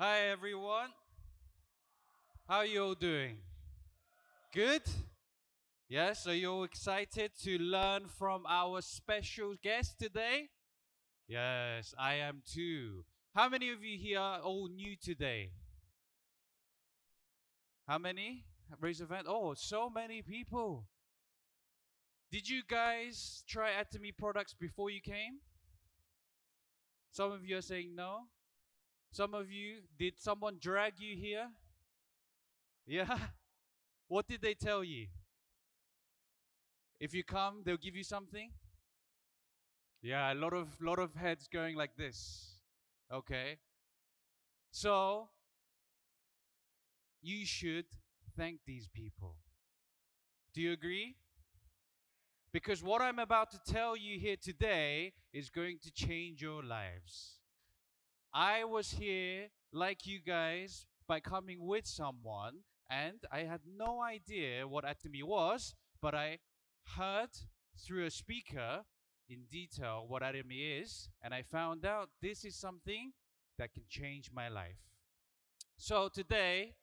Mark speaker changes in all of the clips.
Speaker 1: Hi everyone. How you all doing? Good? Yes, are you all excited to learn from our special guest today? Yes, I am too. How many of you here are all new today? How many? Raise your hand. Oh, so many people. Did you guys try Atomy products before you came? Some of you are saying no. Some of you, did someone drag you here? Yeah? What did they tell you? If you come, they'll give you something? Yeah, a lot of heads going like this. Okay. So you should thank these people. Do you agree? Because what I'm about to tell you here today is going to change your lives. I was here like you guys by coming with someone, and I had no idea what Atomy was, but I heard through a speaker in detail what Atomy is, and I found out this is something that can change my life. So today,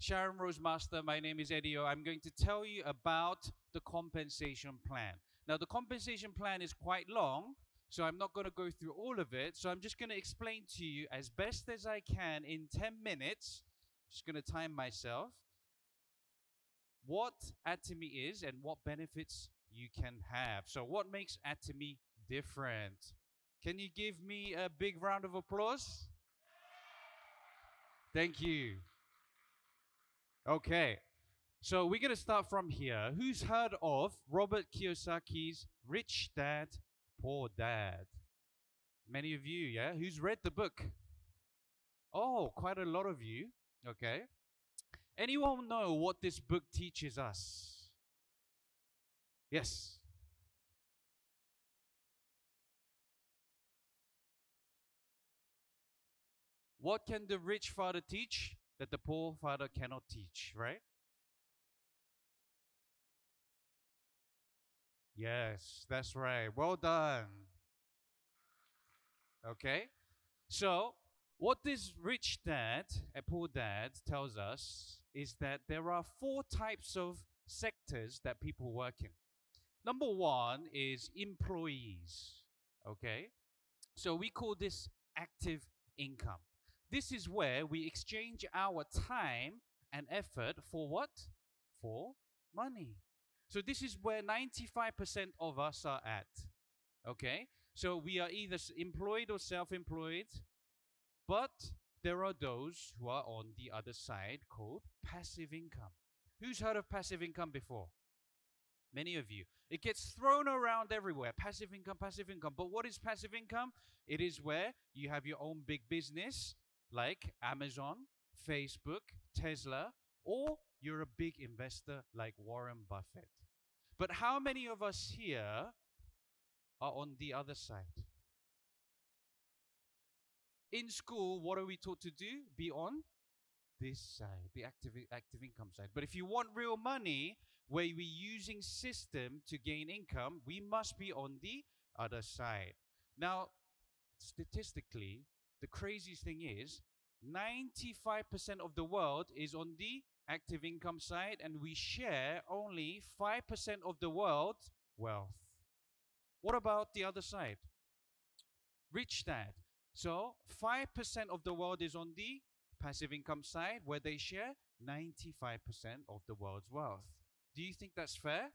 Speaker 1: Sharon Rose Master, my name is Edio. I'm going to tell you about the compensation plan. Now, the compensation plan is quite long, so I'm not going to go through all of it. So I'm just going to explain to you as best as I can in 10 minutes. Just going to time myself what Atomy is and what benefits you can have. So, what makes Atomy different? Can you give me a big round of applause? Thank you. Okay. So we're going to start from here. Who's heard of Robert Kiyosaki's Rich Dad, Poor Dad? Many of you, yeah? Who's read the book? Oh, quite a lot of you. Okay. Anyone know what this book teaches us? Yes. What can the rich father teach that the poor father cannot teach, right? Yes, that's right. Well done. Okay. So, what this rich dad and poor dad tells us is that there are four types of sectors that people work in. Number one is employees. Okay. So, we call this active income. This is where we exchange our time and effort for what? For money. So, this is where 95% of us are at. Okay. So, we are either employed or self employed. But there are those who are on the other side called passive income. Who's heard of passive income before? Many of you. It gets thrown around everywhere. Passive income, passive income. But what is passive income? It is where you have your own big business like Amazon, Facebook, Tesla, or you're a big investor like Warren Buffett. But how many of us here are on the other side? In school, what are we taught to do? Be on this side, the active income side. But if you want real money, where we're using system to gain income, we must be on the other side. Now, statistically, the craziest thing is 95% of the world is on the active income side, and we share only 5% of the world's wealth. What about the other side? Rich dad. So 5% of the world is on the passive income side where they share 95% of the world's wealth. Do you think that's fair?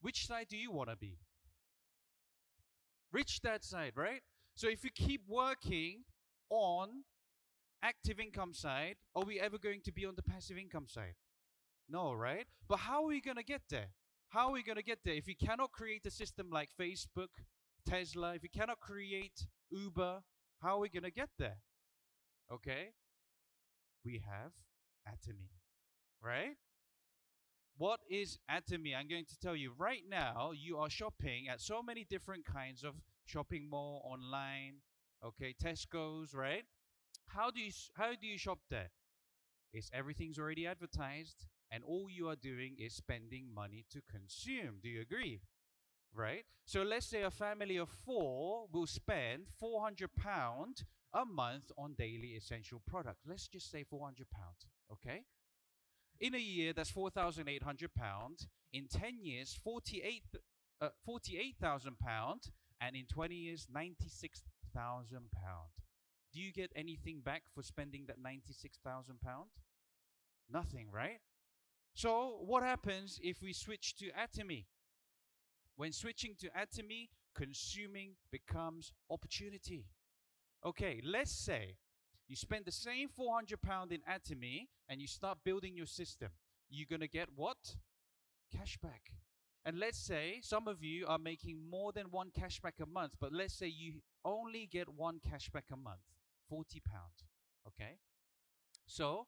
Speaker 1: Which side do you want to be? Rich dad side, right? So if you keep working on active income side, are we ever going to be on the passive income side? No, right? But how are we going to get there? How are we going to get there if we cannot create a system like Facebook, Tesla, if we cannot create Uber, how are we going to get there? Okay? We have Atomy, right? What is Atomy? I'm going to tell you right now, you are shopping at so many different kinds of shopping mall online, okay, Tesco's, right? How do you shop there? Is everything's already advertised and all you are doing is spending money to consume. Do you agree? right? So let's say a family of four will spend £400 a month on daily essential products. Let's just say £400, okay? In a year, that's £4,800. In 10 years, 48,000 pounds, and in 20 years, £96,000. Do you get anything back for spending that £96,000? Nothing, right? So what happens if we switch to Atomy? When switching to Atomy, consuming becomes opportunity. Okay, let's say you spend the same £400 in Atomy and you start building your system. You're going to get what? Cashback. And let's say some of you are making more than one cashback a month, but let's say you only get one cashback a month, £40. Okay? So,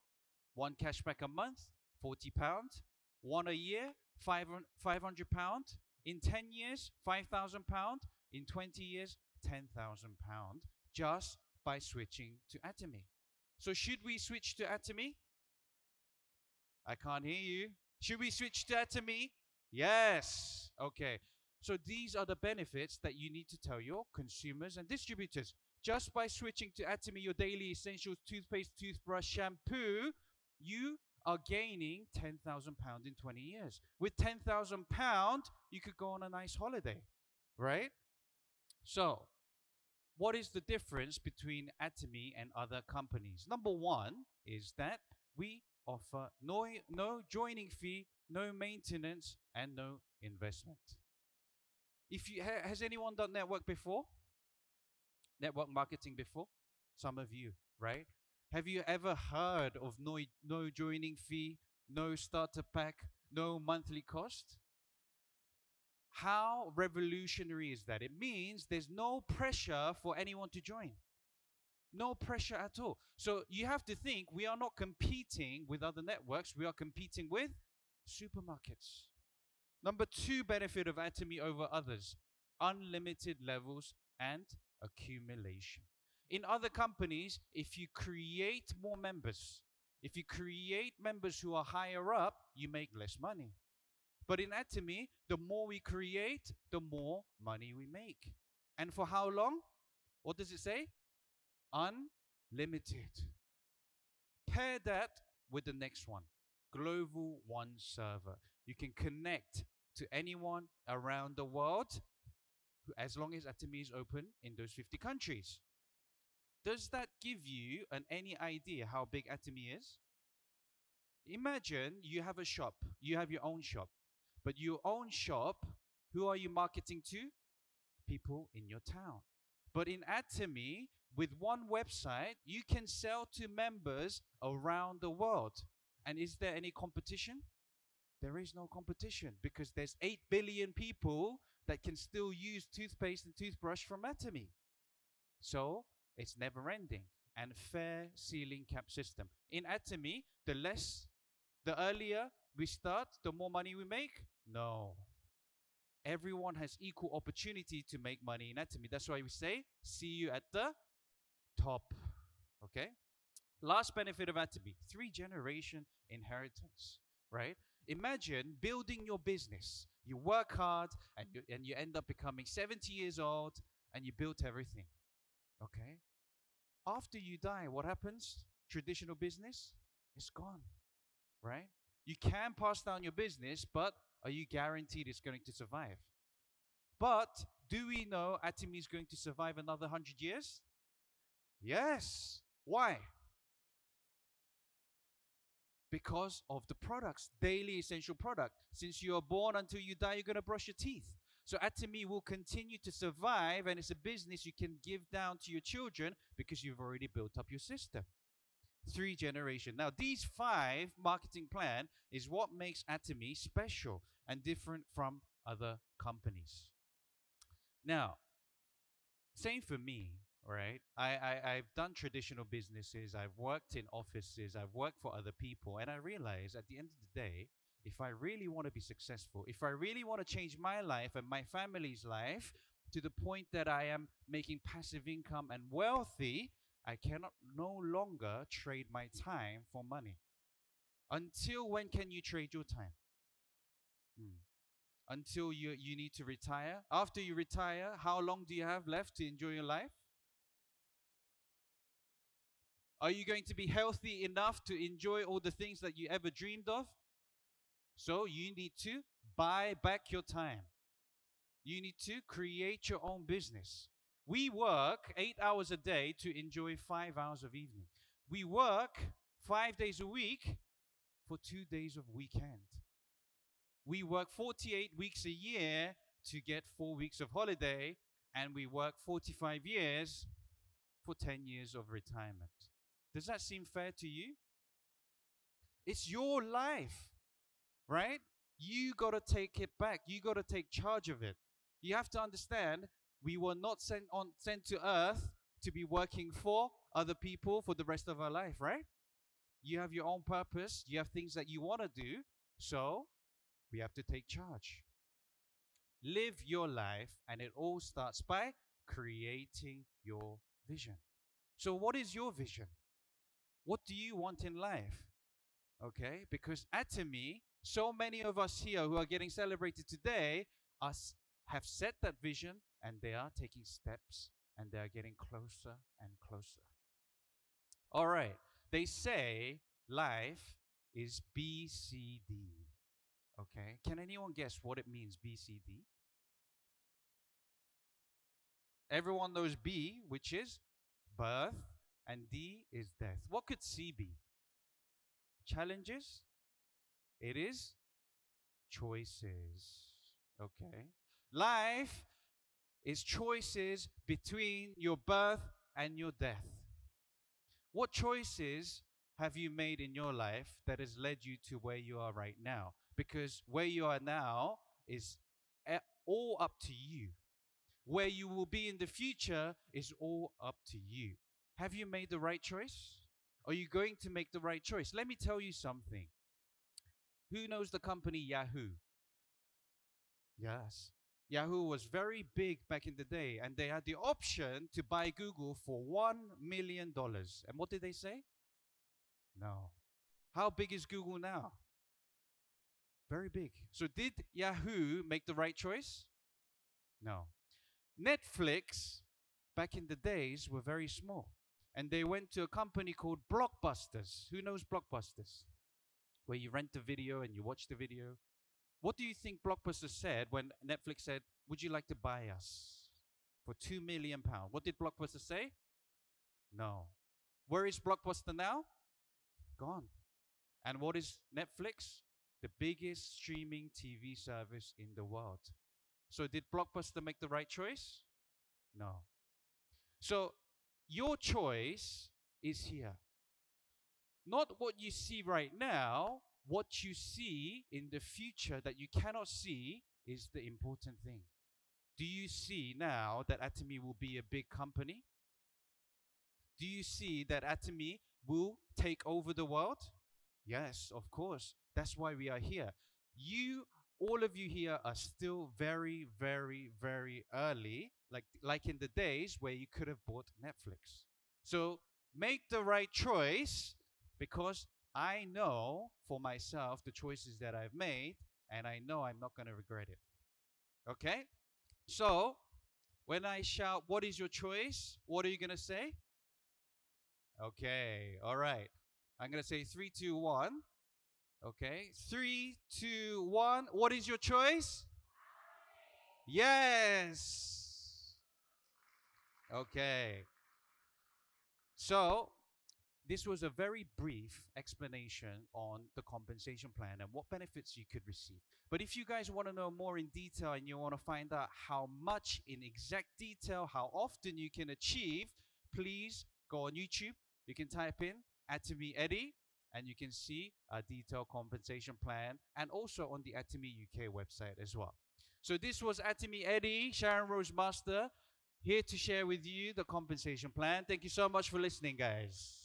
Speaker 1: one cashback a month, £40. One a year, £500. In 10 years, £5,000. In 20 years, £10,000 just by switching to Atomy. So should we switch to Atomy? I can't hear you. Should we switch to Atomy? Yes. Okay. So these are the benefits that you need to tell your consumers and distributors. Just by switching to Atomy, your daily essentials, toothpaste, toothbrush, shampoo, you are gaining £10,000 in 20 years. With £10,000, you could go on a nice holiday, right? So, what is the difference between Atomy and other companies? Number one is that we offer no joining fee, no maintenance, and no investment. If you has anyone done network before? Network marketing before? Some of you, right? Have you ever heard of no joining fee, no starter pack, no monthly cost? How revolutionary is that? It means there's no pressure for anyone to join. No pressure at all. So you have to think we are not competing with other networks, we are competing with supermarkets. Number two benefit of Atomy over others, unlimited levels and accumulation. In other companies, if you create more members, if you create members who are higher up, you make less money. But in Atomy, the more we create, the more money we make. And for how long? What does it say? Unlimited. Pair that with the next one, Global One Server. You can connect to anyone around the world as long as Atomy is open in those 50 countries. Does that give you any idea how big Atomy is? Imagine you have a shop, you have your own shop, but your own shop, who are you marketing to? People in your town. But in Atomy, with one website, you can sell to members around the world. And is there any competition? There is no competition because there's 8 billion people that can still use toothpaste and toothbrush from Atomy. So it's never ending and fair ceiling cap system. In Atomy, the earlier we start, the more money we make? No. Everyone has equal opportunity to make money in Atomy. That's why we say, see you at the top. Okay? Last benefit of Atomy, 3-generation inheritance, right? Imagine building your business. You work hard and you end up becoming 70 years old and you built everything. Okay? After you die, what happens? Traditional business is gone, right? You can pass down your business, but are you guaranteed it's going to survive? But do we know Atomy is going to survive another 100 years? Yes. Why? Because of the products, daily essential product. Since you are born until you die, you're going to brush your teeth. So Atomy will continue to survive, and it's a business you can give down to your children because you've already built up your system. 3-generation. Now, these 5 marketing plan is what makes Atomy special and different from other companies. Now, same for me, right? I've done traditional businesses, I've worked in offices, I've worked for other people, and I realize at the end of the day, if I really want to be successful, if I really want to change my life and my family's life to the point that I am making passive income and wealthy, I cannot no longer trade my time for money. Until when can you trade your time? until you need to retire. After you retire, how long do you have left to enjoy your life? Are you going to be healthy enough to enjoy all the things that you ever dreamed of? So you need to buy back your time. You need to create your own business. We work 8 hours a day to enjoy 5 hours of evening. We work 5 days a week for 2 days of weekend. We work 48 weeks a year to get 4 weeks of holiday, and we work 45 years for 10 years of retirement. Does that seem fair to you? It's your life, right? You got to take it back. You got to take charge of it. You have to understand, we were not sent to earth to be working for other people for the rest of our life, right? You have your own purpose. You have things that you want to do. So we have to take charge. Live your life, and it all starts by creating your vision. So what is your vision? What do you want in life? Okay, because Atomy, so many of us here who are getting celebrated today have set that vision, and they are taking steps, and they are getting closer and closer. All right, they say life is BCD. Okay, can anyone guess what it means, BCD? Everyone knows B, which is birth, and D is death. What could C be? Challenges? It is choices. Okay. Life is choices between your birth and your death. What choices have you made in your life that has led you to where you are right now? Because where you are now is all up to you. Where you will be in the future is all up to you. Have you made the right choice? Are you going to make the right choice? Let me tell you something. Who knows the company Yahoo? Yes. Yahoo was very big back in the day, and they had the option to buy Google for $1 million. And what did they say? No. How big is Google now? Very big. So did Yahoo make the right choice? No. Netflix, back in the days, were very small. And they went to a company called Blockbusters. Who knows Blockbusters? Where you rent a video and you watch the video. What do you think Blockbuster said when Netflix said, would you like to buy us for £2 million? What did Blockbuster say? No. Where is Blockbuster now? Gone. And what is Netflix? The biggest streaming TV service in the world. So did Blockbuster make the right choice? No. So your choice is here. Not what you see right now. What you see in the future that you cannot see is the important thing. Do you see now that Atomy will be a big company? Do you see that Atomy will take over the world? Yes, of course. That's why we are here. All of you here are still very, very, very early, like in the days where you could have bought Netflix. So make the right choice, because I know for myself the choices that I've made, and I know I'm not going to regret it. Okay? So when I shout, what is your choice? What are you going to say? Okay, all right. I'm going to say 3, 2, 1. Okay, 3, 2, 1. What is your choice? Yes. Okay. So this was a very brief explanation on the compensation plan and what benefits you could receive. But if you guys want to know more in detail and you want to find out how much in exact detail, how often you can achieve, please go on YouTube. You can type in Atomy Eddie, and you can see a detailed compensation plan, and also on the Atomy UK website as well. So this was Atomy Eddie, Sharon Rose Master, here to share with you the compensation plan. Thank you so much for listening, guys.